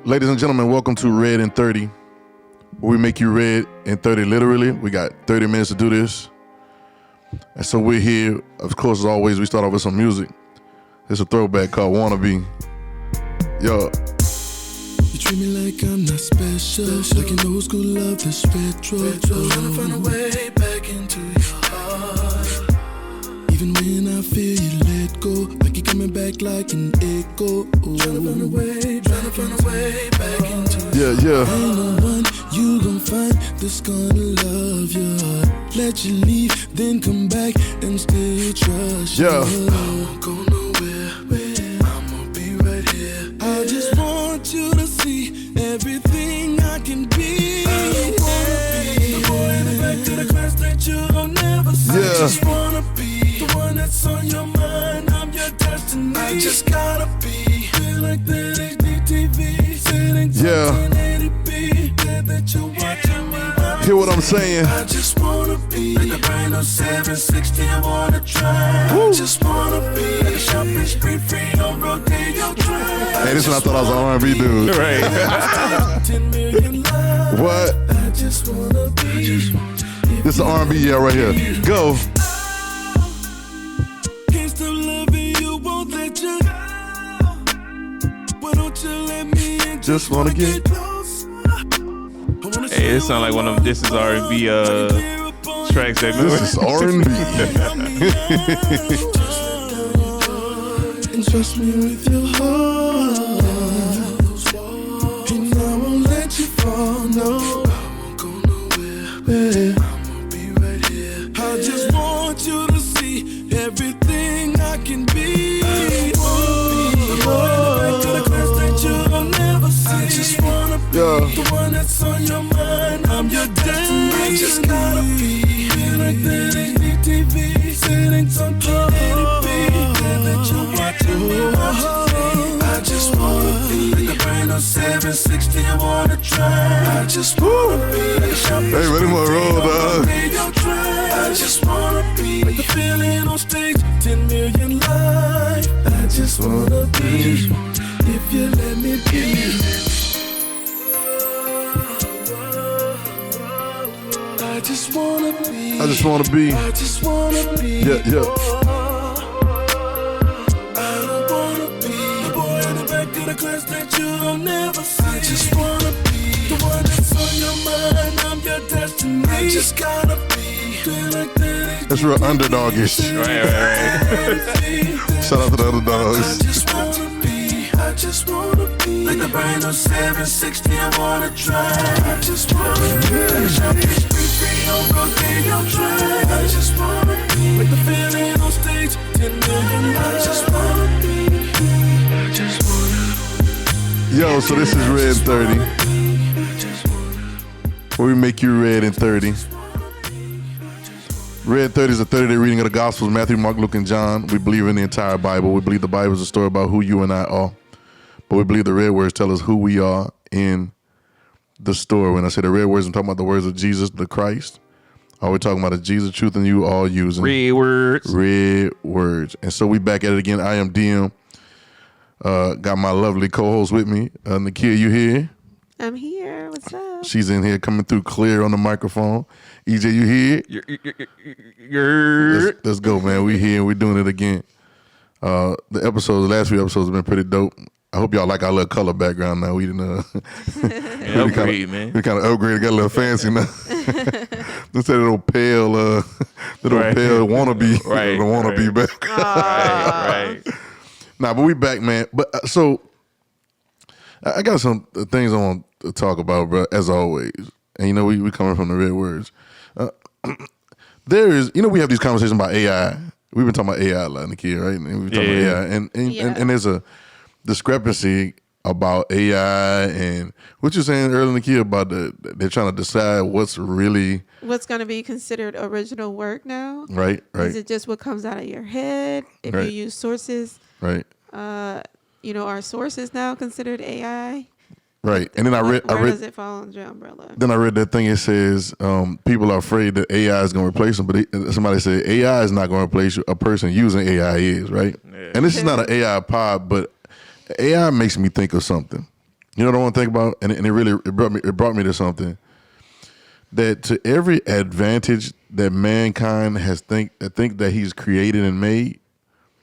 Ladies and gentlemen, welcome to RedIn30, where we make you red in 30 literally. We got 30 minutes to do this. And so we're here. Of course, as always, we start off with some music. It's a throwback called Wannabe. Yo. You treat me like I'm not special. Like an old school love that's retro. Trying to find a way back into your heart. Even when I feel you let go, like you're coming back like an echo. Trying to find a way back into your heart. Yeah. Ain't no one you gon' find that's gonna love your heart. Let you leave, then come back and still trust you. Yeah. I won't go nowhere. I'ma be right here. I just want you to see everything I can be. I wanna be the boy in the back of the class that you'll never see. Yeah. I just wanna be the one that's on your mind. I'm your destiny. I just gotta be. Feel like that HD TV sitting Yeah. 1080p. Glad that you're watching me. Hear what I'm saying? I just wanna be like a brand new 760. I wanna try. I just wanna be like a shopping street free on Rodeo Drive. Hey, this is when I thought I was an R&B dude. Right. 10 million lives. What? I just wanna be. This is R&B, yeah, right here. Go. Can't stop loving you, won't let you go. Why don't you let me in? Just wanna get close. Hey, it sound like one of them This Is R&B tracks that This is R&B. And trust me with your heart. And I won't let you fall, no. I won't go nowhere. I'ma be right here. I just want you to see everything I can be. The boy in the back of the class that you'll never see. I just wanna be the one that's on your mind. I'm your destiny. I just gotta be. Feel like that HD TV sitting on 1080p. Glad that you're watching me. I just wanna be like a brand new 760. I wanna try. I just wanna be like a shopping. Hey, ready for a roll, dog. I just wanna be like the feeling on stage, 10 million live. I just wanna be if you let me be. I just wanna be. I just wanna be. I just wanna be. Yeah. I don't wanna be the boy in the back of the class that you'll never see. I just wanna be the one that's on your mind. I'm your destiny. I just gotta be. Feel like that. That's real underdogish. Right. Shout out to the underdogs. I just wanna be. I just wanna be like the brand new 760. I wanna try. I just wanna be like a shopping street free on Rodeo Drive. I just wanna be like the feeling on stage, 10 million. I just wanna be. I just wanna. Yo, so this is RedIn30, where we make you red in 30. RedIn30 is a 30-day reading of the Gospels, Matthew, Mark, Luke, and John. We believe in the entire Bible. We believe the Bible is a story about who you and I are. But we believe the red words tell us who we are in the story. When I say the red words, I'm talking about the words of Jesus, the Christ. All we're talking about is Jesus, truth, and you all using Red words. Red words. And so we back at it again. I am DM. Got my lovely co-host with me. Nakia, you here? I'm here. What's up? She's in here coming through clear on the microphone. EJ, you here? Let's go, man. We here and we're doing it again. The last few episodes have been pretty dope. I hope y'all like our little color background now. We didn't Upgrade, man. We kind of upgraded, got a little fancy now. Instead of little pale, pale wannabe, Right, the wannabe back. Right. Nah, but we back, man. But so I got some things I want to talk about, bro, as always. And we coming from the red words. There is, we have these conversations about AI. We've been talking about AI a lot, Nakia, right? And we've been talking about AI. And there's a discrepancy about AI and what you're saying earlier, Nakia, about they're trying to decide what's going to be considered original work now. Right. Is it just what comes out of your head? If you use sources. Right. Are sources now considered AI? Right. And then where does it fall under your umbrella? Then I read that thing. It says people are afraid that AI is going to replace them. But somebody said AI is not going to replace you. A person using AI is, right? Yeah. And this is not an AI pod, but AI makes me think of something. You know what I want to think about, and it brought me to something that to every advantage that mankind has think that he's created and made,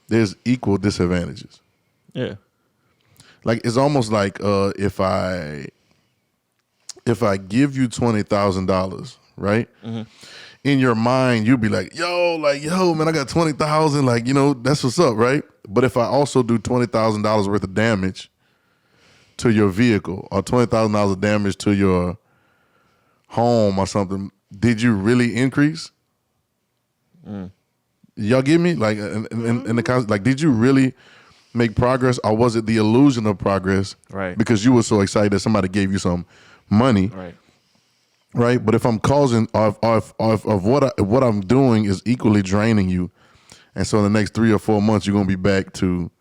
there's equal disadvantages. Yeah. Like it's almost like if I give you $20,000, right? Mm-hmm. In your mind, you'd be like, yo, man, I got 20,000, like, you know, that's what's up, right? But if I also do $20,000 worth of damage to your vehicle or $20,000 of damage to your home or something, did you really increase? Y'all get me? Like in the concept, like, did you really make progress, or was it the illusion of progress? Right. Because you were so excited that somebody gave you some money. Right. Right. But if I'm causing, or if what I'm doing is equally draining you, and so in the next 3 or 4 months you're gonna be back to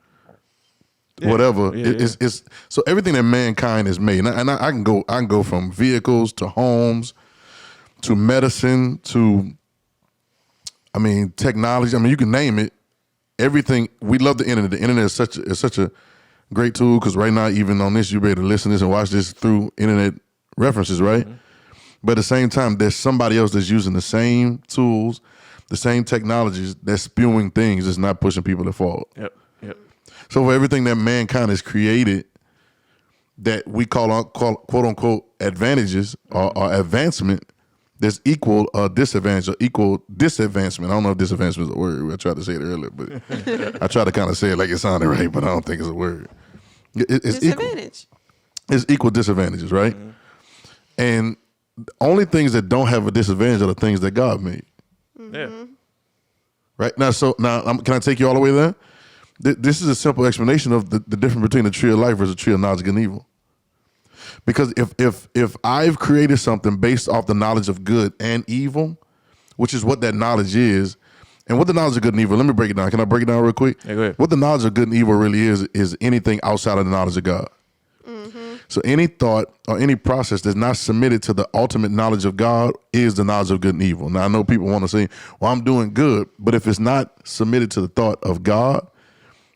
whatever. It's so everything that mankind has made, and I can go from vehicles to homes to medicine to, I mean, technology. I mean, you can name it. Everything. We love the internet. The internet is such a great tool, because right now, even on this, you'll be able to listen to this and watch this through internet references, right? Mm-hmm. But at the same time, there's somebody else that's using the same tools, the same technologies, that's spewing things that's not pushing people to fall. Yep. So for everything that mankind has created that we call quote unquote advantages or advancement, there's equal disadvantage or equal disadvancement. I don't know if disadvancement is a word. I tried to say it earlier, but I tried to kind of say it like it sounded right, but I don't think it's a word. It's disadvantage. It's equal disadvantages, right? Mm-hmm. And the only things that don't have a disadvantage are the things that God made. Mm-hmm. Yeah. Right? Now, can I take you all the way there? This is a simple explanation of the difference between the tree of life versus the tree of knowledge of good and evil. Because if I've created something based off the knowledge of good and evil, which is what that knowledge is, and what the knowledge of good and evil, let me break it down. Can I break it down real quick? Yeah, go ahead. What the knowledge of good and evil really is anything outside of the knowledge of God. Mm-hmm. So any thought or any process that's not submitted to the ultimate knowledge of God is the knowledge of good and evil. Now, I know people want to say, well, I'm doing good, but if it's not submitted to the thought of God,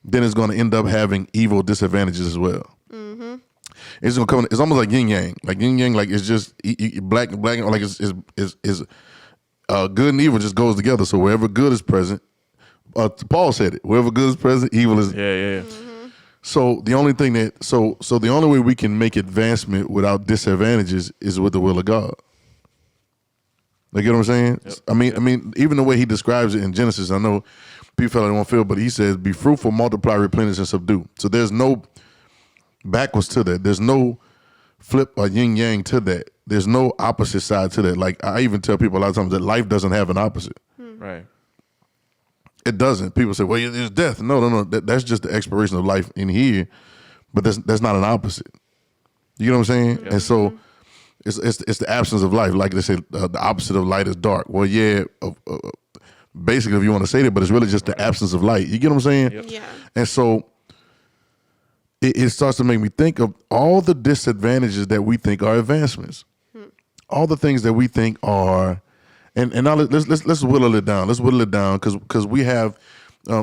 then it's going to end up having evil disadvantages as well. Mm-hmm. It's going to come. It's almost like yin yang. Like yin yang, like it's just black and black. Like it's good and evil just goes together. So wherever good is present, Paul said it. Wherever good is present, evil is. Yeah. Mm-hmm. So the only thing the only way we can make advancement without disadvantages is with the will of God. Like, you know what I'm saying? Yep. I mean, even the way he describes it in Genesis, I know people feel like they won't feel, but he says, "Be fruitful, multiply, replenish, and subdue." So there's no backwards to that. There's no flip or yin yang to that. There's no opposite side to that. Like, I even tell people a lot of times that life doesn't have an opposite. Right. It doesn't. People say, "Well, there's death." No. That's just the expiration of life in here, but that's not an opposite. You know what I'm saying? Yep. And so it's the absence of life. Like they say, the opposite of light is dark. Well, yeah. Basically, if you want to say that, but it's really just the absence of light. You get what I'm saying? Yep. Yeah. And so it starts to make me think of all the disadvantages that we think are advancements, all the things that we think are, and now let's whittle it down. Let's whittle it down because we have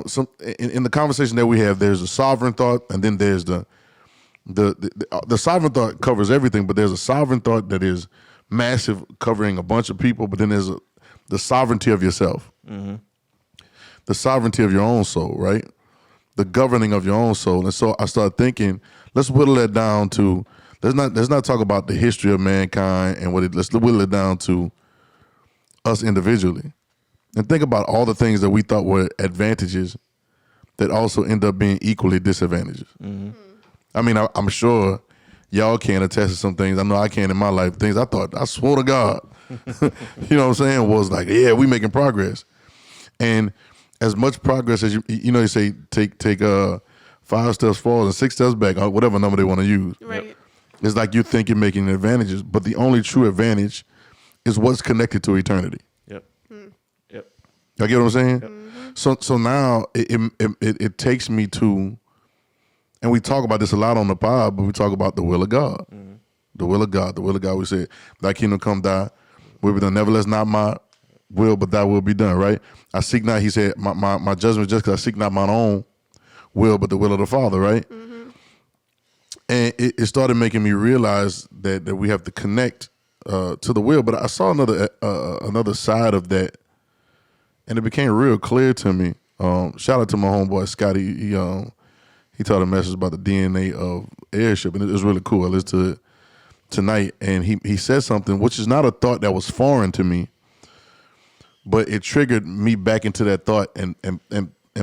some in the conversation that we have. There's a sovereign thought, and then there's the sovereign thought covers everything, but there's a sovereign thought that is massive, covering a bunch of people. But then there's the sovereignty of yourself, the sovereignty of your own soul, right? The governing of your own soul. And so I started thinking, let's whittle that down to, let's not talk about the history of mankind and let's whittle it down to us individually. And think about all the things that we thought were advantages that also end up being equally disadvantages. Mm-hmm. I mean, I'm sure y'all can attest to some things. I know I can in my life. Things I thought, I swore to God, you know what I'm saying, was like, yeah, we making progress. And as much progress as you say, take 5 steps forward and 6 steps back, or whatever number they want to use. Right. It's like you think you're making advantages, but the only true advantage is what's connected to eternity. Yep. Yep. Y'all get what I'm saying? Yep. Mm-hmm. So now it takes me to, and we talk about this a lot on the pod, but we talk about the will of God. Mm-hmm. The will of God. The will of God. We said, "Thy kingdom come, thy will be done. Nevertheless, not my will, but thy will be done," right? I seek not, he said, my judgment just because I seek not mine own will, but the will of the Father, right? Mm-hmm. And it started making me realize that we have to connect to the will. But I saw another side of that, and it became real clear to me. Shout out to my homeboy Scotty. He taught a message about the DNA of heirship, and it was really cool. I listened to it tonight, and he said something which is not a thought that was foreign to me, but it triggered me back into that thought and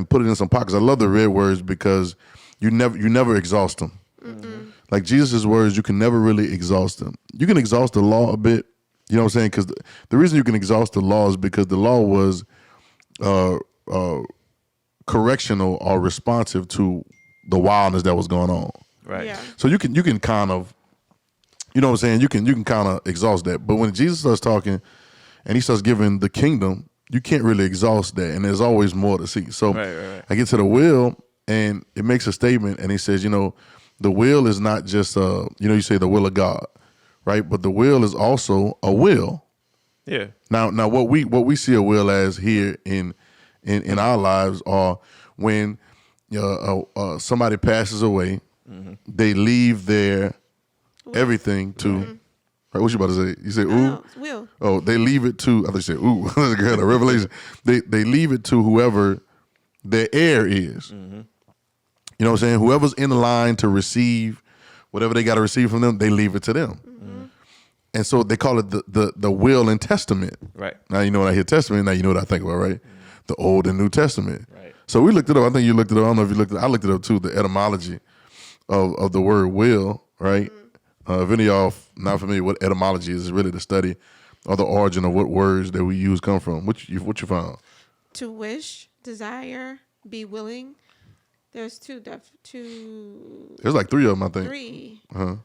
put it in some pockets. I love the red words because you never exhaust them. Mm-hmm. Like Jesus' words, you can never really exhaust them. You can exhaust the law a bit, you know what I'm saying? Because the reason you can exhaust the law is because the law was correctional or responsive to the wildness that was going on. Right. Yeah. So you can kind of, you know what I'm saying? You can kind of exhaust that. But when Jesus starts talking and he starts giving the kingdom, you can't really exhaust that, and there's always more to see. So Right. I get to the will, and it makes a statement, and he says, the will is not just you say the will of God, right? But the will is also a will. Yeah. Now what we see a will as here in our lives are when somebody passes away, they leave their everything to. Right, what you about to say? You say ooh? Oh, will. Oh, they leave it to. I thought you said ooh. That's a revelation. They leave it to whoever their heir is. Mm-hmm. You know what I'm saying? Whoever's in the line to receive whatever they got to receive from them, they leave it to them. Mm-hmm. And so they call it the will and testament. Right. Now you know when I hear testament, now you know what I think about, right? Mm-hmm. The Old and New Testament. Right. So we looked it up. I think you looked it up. I don't know if you looked it up. I looked it up too, the etymology of the word will, right? Mm-hmm. If any of y'all not familiar with etymology is really the study or the origin of what words that we use come from. What you found? To wish, desire, be willing. There's two. There's like three of them, I think. Three. Uh-huh.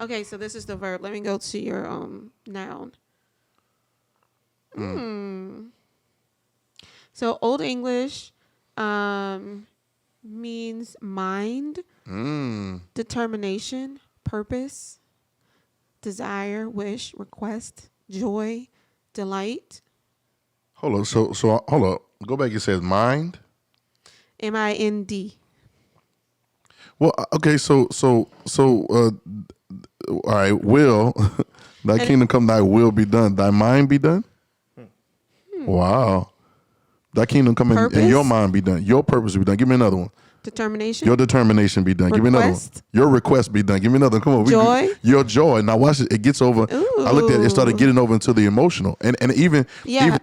Okay, so this is the verb. Let me go to your noun. So Old English means mind, determination, purpose, desire, wish, request, joy, delight. Hold on. So hold up. Go back. It says mind. MIND. Well, okay. So all right. Will thy kingdom come? Thy will be done. Thy mind be done. Wow. Thy kingdom come and your mind be done. Your purpose be done. Give me another one. Determination. Your determination be done. Give me another one. Your request be done. Give me another one. Come on. Joy. Your joy. Now watch it. It gets over. Ooh. I looked at it. It started getting over into the emotional. And even.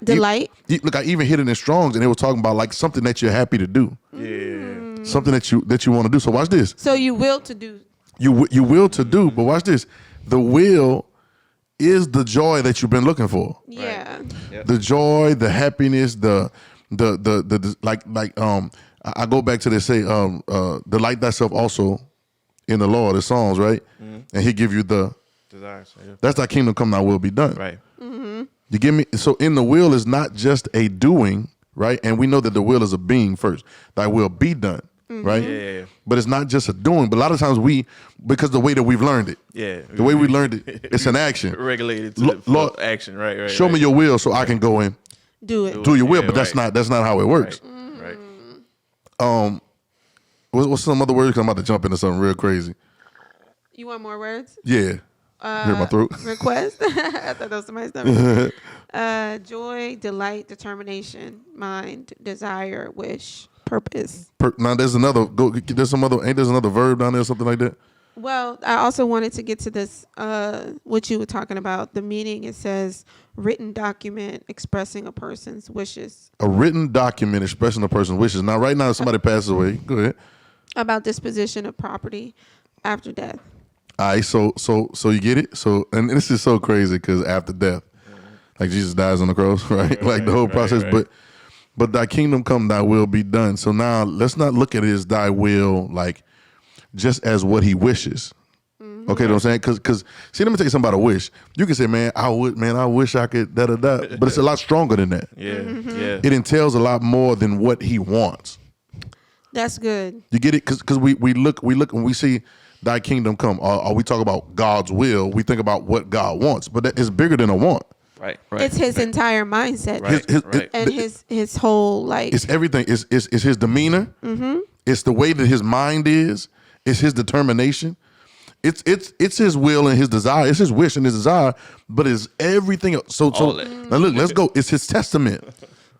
Delight. Look, I even hit it in Strong's and they were talking about like something that you're happy to do. Yeah. Something that you want to do. So watch this. So you will to do. You will to do. But watch this. The will is the joy that you've been looking for. Yeah. Right. Yep. The joy, the happiness, the I go back to this say delight thyself also in the Lord, the Psalms, right? Mm-hmm. And he give you the desires. Yeah. that's thy kingdom come, thy will be done. Right. Mm-hmm. You give me so in the will is not just a doing, right? And we know that the will is a being first. Thy will be done. Mm-hmm. Right? Yeah. But it's not just a doing. But a lot of times because the way that we've learned it. Yeah. The way we learned it, it's an action. Regulated to Lord, action. Right. Show me your will so I can go in. Do it. Do your will, Yeah, but that's not how it works. Right. What's some other words? 'Cause I'm about to jump into something real crazy. You want more words? Yeah. Hear my throat. Request. I thought that was somebody's number. Joy, delight, determination, mind, desire, wish, purpose. Now there's another. There's some other. Ain't there's another verb down there or something like that? Well, I also wanted to get to this, what you were talking about, the meaning. It says written document expressing a person's wishes. A written document expressing a person's wishes. Now, right now, if somebody passes away, go ahead. About disposition of property after death. All right, so you get it. So, and this is so crazy because after death, like Jesus dies on the cross, right? Like the whole process. Right. But thy kingdom come, thy will be done. So now let's not look at it as thy will, like just as what he wishes. Mm-hmm. Okay, you know what I'm saying? Because see, let me tell you something about a wish. You can say, I wish I could da da da, but it's a lot stronger than that. Yeah. Mm-hmm. Yeah. It entails a lot more than what he wants. That's good. You get it? Because we look and we see thy kingdom come, or we talk about God's will, we think about what God wants, but that is bigger than a want. Right. It's his entire mindset. Right. And his whole like. It's everything. It's his demeanor. Mm-hmm. It's the way that his mind is. It's his determination. It's his will and his desire. It's his wish and his desire, but it's everything else. So now look, let's go. It's his testament.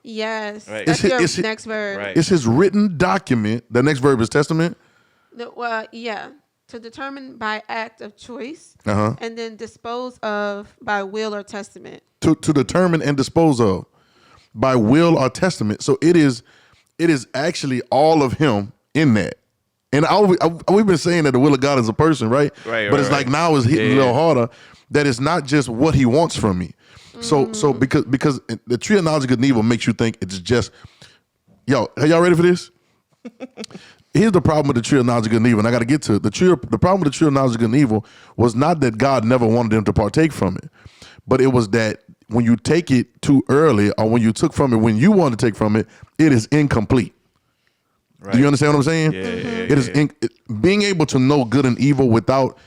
Yes. Right. That's It's your next verb. Right. It's his written document. The next verb is testament. Yeah. To determine by act of choice, Uh-huh. and then dispose of by will or testament. To determine and dispose of by will or testament. So it is actually all of him in that. And we've been saying that the will of God is a person, right? Right. But it's like now it's hitting a little harder that it's not just what he wants from me. So because the tree of knowledge of good and evil makes you think it's just, are y'all ready for this? Here's the problem with the tree of knowledge of good and evil, and I got to get to it. The problem with the tree of knowledge of good and evil was not that God never wanted them to partake from it, but it was that when you take it too early, or when you took from it when you want to take from it, it is incomplete. Right. Do you understand what I'm saying? Yeah. It is being able to know good and evil without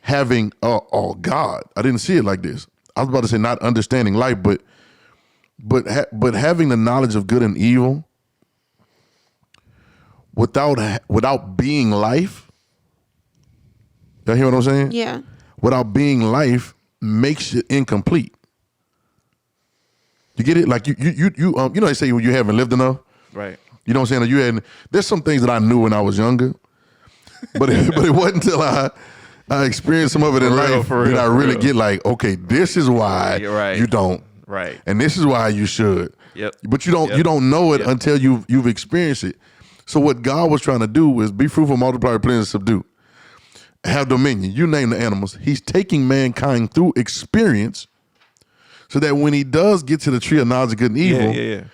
having, oh God, I didn't see it like this. I was about to say not understanding life, but having the knowledge of good and evil without being life. Y'all hear what I'm saying? Yeah. Without being life makes it incomplete. You get it? Like you know they say when you haven't lived enough. Right. You know what I'm saying? There's some things that I knew when I was younger, but it wasn't until I experienced some of it in life that I really get like, okay, this is why you don't. Right. And this is why you should. Yep. But you don't know it until you've experienced it. So what God was trying to do is be fruitful, multiply, replenish, and subdue. Have dominion. You name the animals. He's taking mankind through experience so that when he does get to the tree of knowledge of good and evil,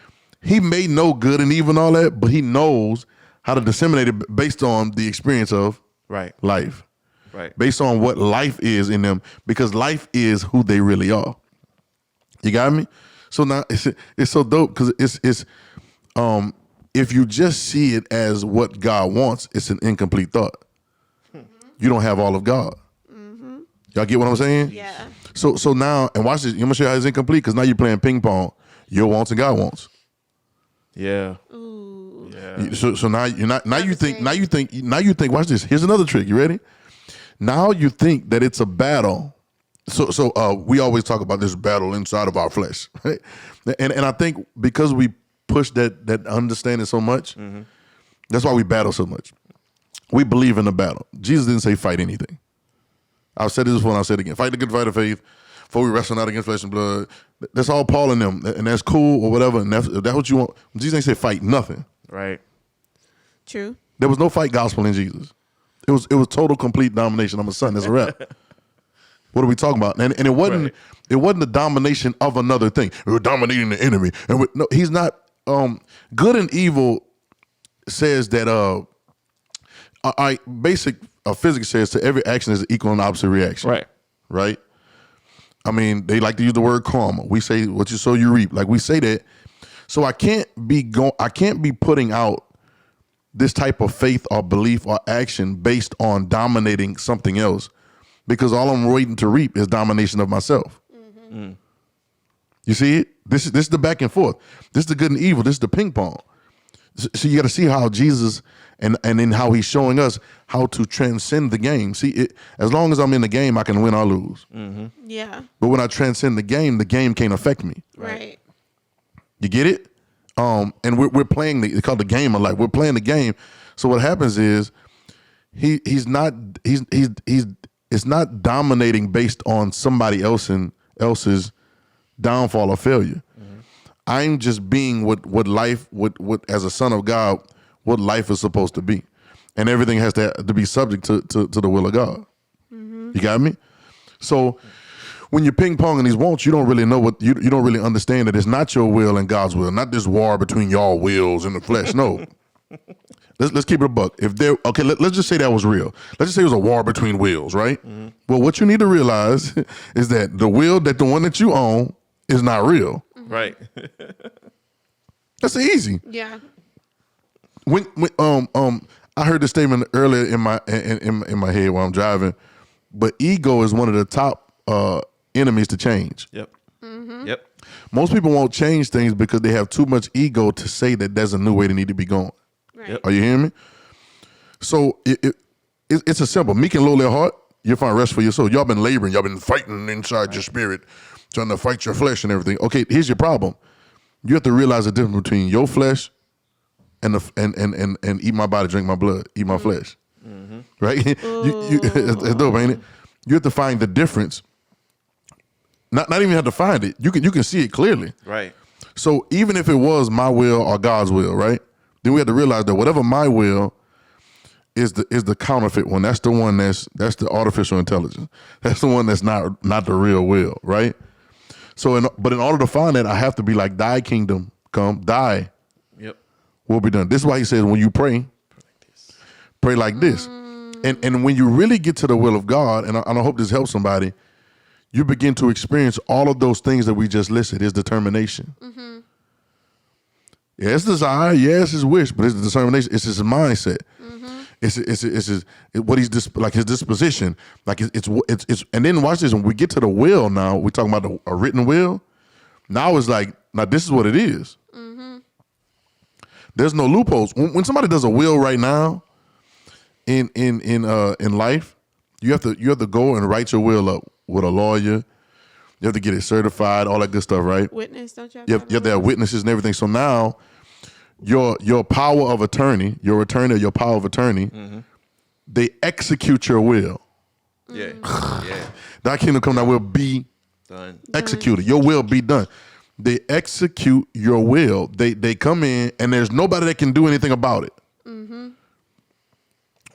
he may know good and evil and all that, but he knows how to disseminate it based on the experience of life. Right. Based on what life is in them, because life is who they really are. You got me? So now it's so dope because it's if you just see it as what God wants, it's an incomplete thought. You don't have all of God. Mm-hmm. Y'all get what I'm saying? Yeah. So now, and watch this. I'm gonna show you how it's incomplete because now you're playing ping pong. Your wants and God wants. Yeah. Ooh. Yeah. So now you're not. Now you think. Watch this. Here's another trick. You ready? Now you think that it's a battle. So we always talk about this battle inside of our flesh, right? And I think because we push that understanding so much, that's why we battle so much. We believe in the battle. Jesus didn't say fight anything. I've said this before and I'll say it again. Fight the good fight of faith, for we wrestle not against flesh and blood. That's all Paul and them, and that's cool or whatever. And that's what you want. Jesus ain't say fight nothing. Right. True. There was no fight gospel in Jesus. It was total complete domination. I'm a son. That's a rap. What are we talking about? And it wasn't the domination of another thing. We're dominating the enemy. And no, he's not. Good and evil says that. Basic physics says to every action is an equal and opposite reaction. Right. Right. I mean, they like to use the word karma. We say what you sow, you reap. Like we say that. So I can't be putting out this type of faith or belief or action based on dominating something else, because all I'm waiting to reap is domination of myself. Mm-hmm. You see it? This is the back and forth. This is the good and evil. This is the ping pong. So you got to see how Jesus and then how he's showing us how to transcend the game. See, as long as I'm in the game, I can win or lose. Mm-hmm. Yeah. But when I transcend the game can't affect me. Right. You get it? And we're playing it's called the game of life. We're playing the game. So what happens is it's not dominating based on somebody else's downfall or failure. Mm-hmm. I'm just being what life as a son of God, what life is supposed to be. And everything has to be subject to the will of God. Mm-hmm. You got me? So when you're ping ponging these wants, you don't really know what you don't really understand that it's not your will and God's will, not this war between y'all wills and the flesh. No. Let's keep it a buck. Let's just say that was real. Let's just say it was a war between wills, right? Mm-hmm. Well, what you need to realize is that the will that the one that you own is not real. Mm-hmm. Right. That's easy. Yeah. When I heard this statement earlier in my head while I'm driving, but ego is one of the top enemies to change. Yep. Mm-hmm. Yep. Most people won't change things because they have too much ego to say that there's a new way they need to be going. Right. Yep. Are you hearing me? So it's a simple, meek and lowly of heart, you'll find rest for your soul. Y'all been laboring, y'all been fighting inside your spirit, trying to fight your flesh and everything. Okay, here's your problem. You have to realize the difference between your flesh and eat my body, drink my blood, eat my flesh. Right? It's dope, ain't it? You have to find the difference. Not even have to find it. You can see it clearly. Right. So even if it was my will or God's will, right? Then we have to realize that whatever my will is the counterfeit one. That's the one that's the artificial intelligence. That's the one that's not the real will, right? So but in order to find that, I have to be like, thy kingdom come, thy will be done. This is why he says when you pray like this. And when you really get to the will of God, and I hope this helps somebody, you begin to experience all of those things that we just listed. His determination. Yeah, it's desire. Yes, his wish, but it's the determination. It's his mindset. It's his, what he's like his disposition. Like it's. And then watch this. When we get to the will, now we're talking about a written will. Now it's like, now this is what it is. There's no loopholes. When somebody does a will right now, in life, you have to go and write your will up with a lawyer. You have to get it certified, all that good stuff, right? Witness, don't you have You have to have witnesses and everything. So now your power of attorney, your attorney or your power of attorney, they execute your will. Yeah. Thy kingdom come, thy will be Done. executed. Your will be done. They execute your will. They come in and there's nobody that can do anything about it.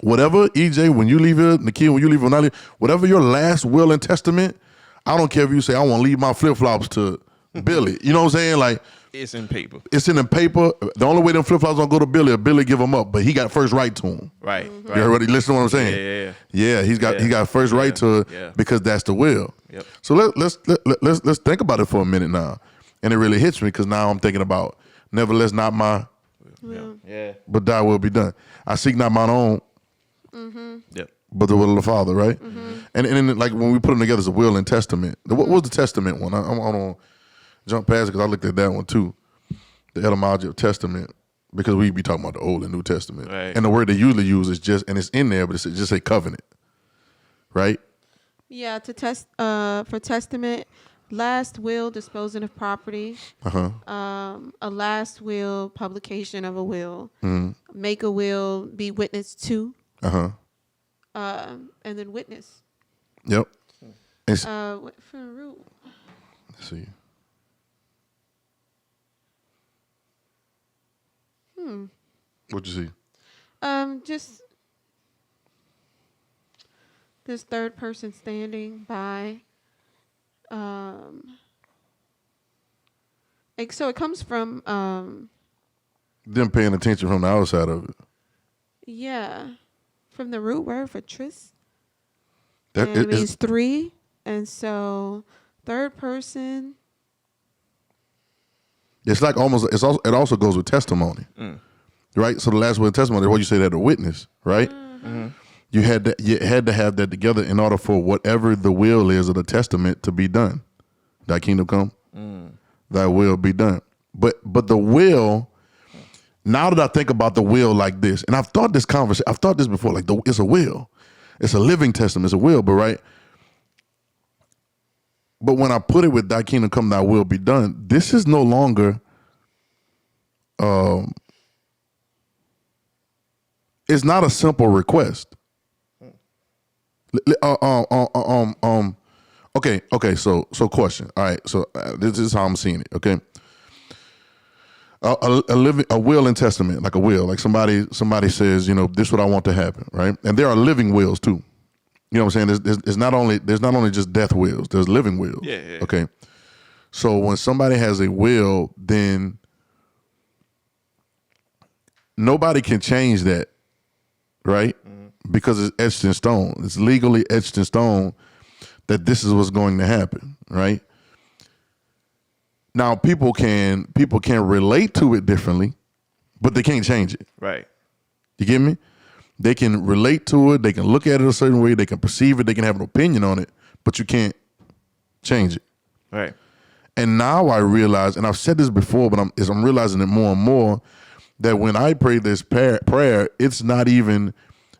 Whatever, EJ, when you leave here, Nakia, when you leave, when I leave, whatever your last will and testament, I don't care if you say, I want to leave my flip-flops to Billy. You know what I'm saying? Like, It's in paper. it's in the paper. The only way them flip-flops don't go to Billy, if Billy give them up, but he got first right to them. Right. You heard listen to what I'm saying? Yeah. Yeah, he got first right to it because that's the will. Yep. So let's think about it for a minute now. And it really hits me because now I'm thinking about, nevertheless, not my, Yeah. but thy will be done. I seek not mine own, Yep. but the will of the Father, right? And then like when we put them together, it's a will and testament. What was the testament one? I'm gonna jump past it because I looked at that one too. The etymology of testament, because we be talking about the Old and New Testament, Right. and the word they usually use is just, and it's in there, but it's just a covenant, right? Yeah, for testament, last will, disposing of property. A last will, publication of a will. Make a will, be witness to. And then witness. Yep. It's, For root. let's see. What'd you see? Just this third person standing by. So it comes from Them paying attention from the outside of it. from the root word for tris. That And it means three, and so third person. it's like almost. It also goes with testimony, right? So the last word testimony, what you say that a witness, right? You had to have that together in order for whatever the will is of the testament to be done. Thy kingdom come, thy will be done. But the will. Now that I think about the will like this, and I've thought this before, like it's a will. It's a living testament, it's a will, but right? But when I put it with thy kingdom come, thy will be done, this is no longer it's not a simple request. Okay, so question. All right, so this is how I'm seeing it, okay? A will and testament, like a will, like somebody says, this is what I want to happen, right? And there are living wills too. You know what I'm saying? There's not only just death wills. There's living wills. Yeah. Okay. So when somebody has a will, then nobody can change that, right? Because it's etched in stone. It's legally etched in stone that this is what's going to happen, right? Now people can relate to it differently, but they can't change it. Right. You get me? They can relate to it. They can look at it a certain way. They can perceive it. They can have an opinion on it, but you can't change it. Right. And now I realize, and I've said this before, but I'm realizing it more and more, that when I pray this prayer, it's not even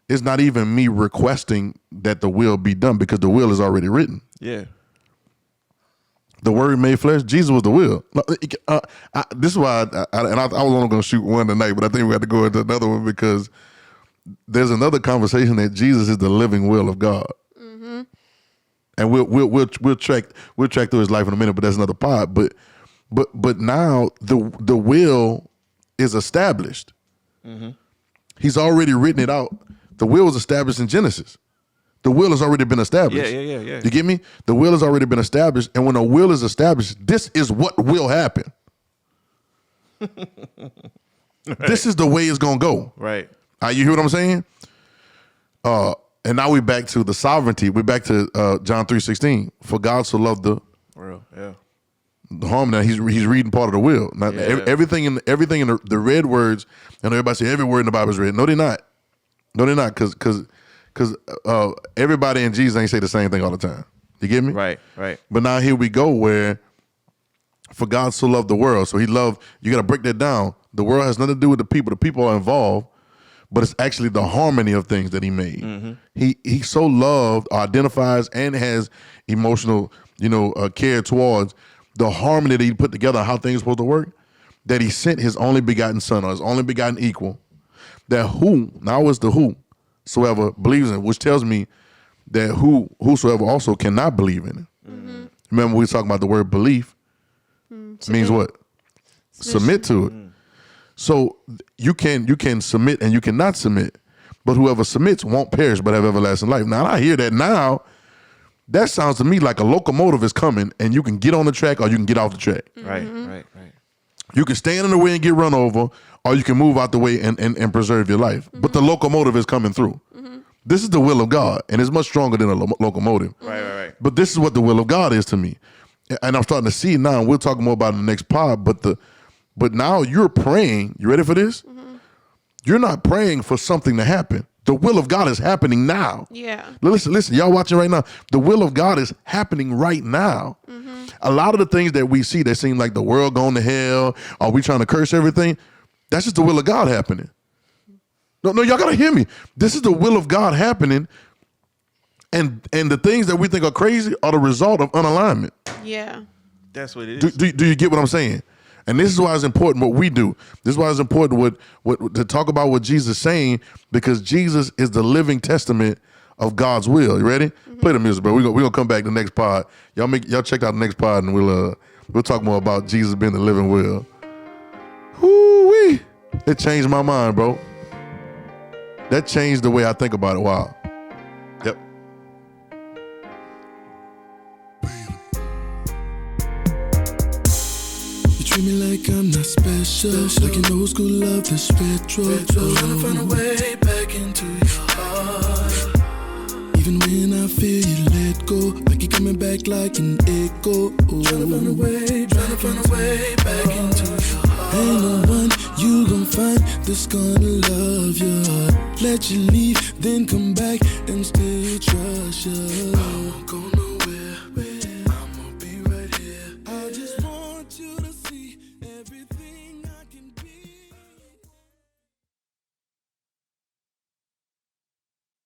it's not even me requesting that the will be done because the will is already written. Yeah. The word made flesh, Jesus was the will. This is why I was only going to shoot one tonight, but I think we have to go into another one because there's another conversation that Jesus is the living will of God. Mm-hmm. And we'll track through his life in a minute, but that's another part. But now the will is established. Mm-hmm. He's already written it out. The will was established in Genesis. The will has already been established. Yeah. You get me? The will has already been established. And when a will is established, this is what will happen. Right. This is the way it's going to go. Right. You hear what I'm saying? And now we're back to the sovereignty. We're back to John 3:16. For God so loved the world. Yeah. The harmony. Now he's reading part of the will. Now, everything in the red words, and everybody say every word in the Bible is red. No, they're not. No, they're not. Because everybody in Jesus ain't say the same thing all the time. You get me? Right. But now here we go where for God so loved the world. So he loved, you got to break that down. The world has nothing to do with the people. The people are involved, but it's actually the harmony of things that he made. Mm-hmm. He so loved, identifies, and has emotional, care towards the harmony that he put together, how things are supposed to work, that he sent his only begotten son, or his only begotten equal, that now it's the whosoever believes in it, which tells me that whosoever also cannot believe in it. Mm-hmm. Remember we were talking about the word belief means what? Submit to it. So you can submit and you cannot submit, but whoever submits won't perish but have everlasting life. Now I hear that now, that sounds to me like a locomotive is coming and you can get on the track or you can get off the track. Mm-hmm. Right. You can stand in the way and get run over, or you can move out the way and preserve your life. Mm-hmm. But the locomotive is coming through. Mm-hmm. This is the will of God, and it's much stronger than a locomotive. Right. But this is what the will of God is to me. And I'm starting to see it now, and we'll talk more about it in the next pod, but now you're praying. You ready for this? Mm-hmm. You're not praying for something to happen. The will of God is happening now. Yeah. Listen, y'all watching right now. The will of God is happening right now. Mm-hmm. A lot of the things that we see that seem like the world going to hell, are we trying to curse everything? That's just the will of God happening. No, y'all got to hear me. This is the will of God happening. And the things that we think are crazy are the result of unalignment. Yeah. That's what it is. Do you get what I'm saying? And this is why it's important what we do. This is why it's important what to talk about what Jesus is saying, because Jesus is the living testament of God's will. You ready? Mm-hmm. Play the music, bro. We're gonna come back to the next pod. Y'all check out the next pod, and we'll talk more about Jesus being the living will. Whoo-wee. It changed my mind, bro. That changed the way I think about it. Wow. Yep. Treat me like I'm not special. Like an old school love that's retro. Trying to find a way back into your heart. Even when I feel you let go, like you're coming back like an echo. Trying to find a way back into your heart. Ain't no one you gon' find that's gonna love you. Let you leave, then come back and still trust you.